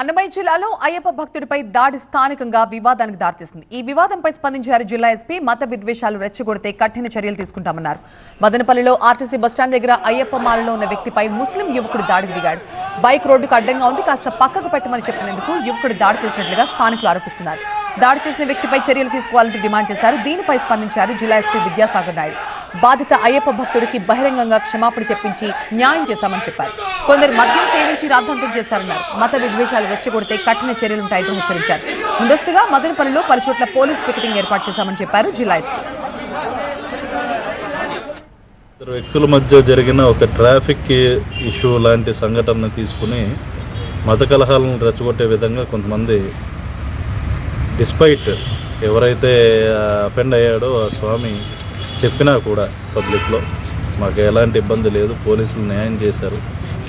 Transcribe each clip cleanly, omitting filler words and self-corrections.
అన్నమయ్య జిల్లాలో అయ్యప్ప భక్తుడిపై దాడి స్థానికంగా వివాదానికి దారితీసింది. ఈ వివాదంపై స్పందించారు జిల్లా ఎస్పీ. మత విద్వేషాలు రెచ్చగొడితే కఠిన చర్యలు తీసుకుంటామన్నారు. మదనపల్లిలో ఆర్టీసీ బస్టాండ్ దగ్గర అయ్యప్ప మాలలో ఉన్న వ్యక్తిపై ముస్లిం యువకుడు దాడికి దిగాడు. బైక్ రోడ్డుకు అడ్డంగా ఉంది, కాస్త పక్కకు పెట్టమని చెప్పినందుకు యువకుడు దాడి చేసినట్లుగా స్థానికులు ఆరోపిస్తున్నారు. దాడి చేసిన వ్యక్తిపై చర్యలు తీసుకోవాలని డిమాండ్ చేశారు. దీనిపై స్పందించారు జిల్లా ఎస్పీ విద్యాసాగర్ నాయుడు. బాధిత అయ్యప్ప భక్తుడికి బహిరంగంగా క్షమాపణ చెప్పించి న్యాయం చేశామని చెప్పారు. కొందరు మద్యం సేవించి రాద్ధాంతం చేశారన్నారు. మత విద్వేషాలు రెచ్చగొడితే కఠిన చర్యలుంటాయని హెచ్చరించారు. ముందస్తుగా మదనపల్లిలో పలుచోట్ల పోలీస్ పికెటింగ్ ఏర్పాటు చేశామని చెప్పారు జిల్లా ఎస్పీ. వ్యక్తుల మధ్య జరిగిన ఒక ట్రాఫిక్ ఇష్యూ లాంటి సంఘటనను తీసుకుని మత కలహాలను రెచ్చగొట్టే విధంగా కొంతమంది డిస్పైట్ ఎవరైతే అఫెండ్ అయ్యాడో ఆ స్వామి చెప్పినా కూడా పబ్లిక్లో మాకు ఎలాంటి ఇబ్బంది లేదు, పోలీసులు న్యాయం చేశారు.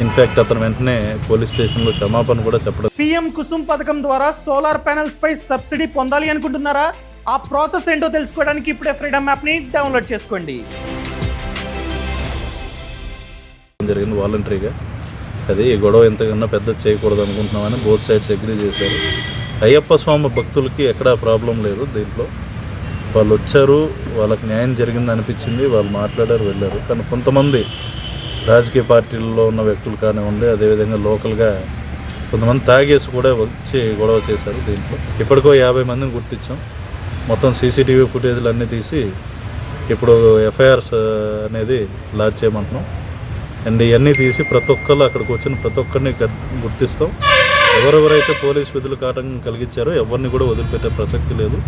ఇన్ఫ్యాక్ట్ అతను వెంటనే పోలీస్ స్టేషన్లో క్షమాపణ కూడా చెప్పడం. పీఎం కుసుమ్ పథకం ద్వారా సోలార్ ప్యానెల్స్ పై సబ్సిడీ పొందాలి అనుకుంటున్నారా? ఆ ప్రాసెస్ ఏంటో తెలుసుకోవడానికి ఇప్పుడే ఫ్రీడమ్ యాప్ని డౌన్లోడ్ చేసుకోండి. జరిగింది వాలంటరీగా. అది ఈ గొడవ ఎంతకన్నా పెద్ద చేయకూడదు అనుకుంటున్నామని బోత్ సైడ్స్ అగ్రీ చేశారు. అయ్యప్ప స్వామి భక్తులకి ఎక్కడా ప్రాబ్లం లేదు. దీంట్లో వాళ్ళు వచ్చారు, వాళ్ళకి న్యాయం జరిగింది అనిపించింది, వాళ్ళు మాట్లాడారు, వెళ్ళారు. కానీ కొంతమంది రాజకీయ పార్టీల్లో ఉన్న వ్యక్తులు కానివ్వండి, అదేవిధంగా లోకల్గా కొంతమంది తాగేసి కూడా వచ్చి గొడవ చేశారు. దీంట్లో ఇప్పటికో 50 మందిని గుర్తించాం. మొత్తం సీసీటీవీ ఫుటేజ్లు అన్నీ తీసి ఇప్పుడు ఎఫ్ఐఆర్స్ అనేది లాంచ్ చేయమంటున్నాం. అండ్ ఇవన్నీ తీసి ప్రతి ఒక్కళ్ళు అక్కడికి వచ్చిన ప్రతి ఒక్కరిని గుర్తిస్తాం. ఎవరెవరైతే పోలీస్ విధులకు ఆటంకం కలిగించారో ఎవరిని కూడా వదిలిపెట్టే ప్రసక్తి లేదు.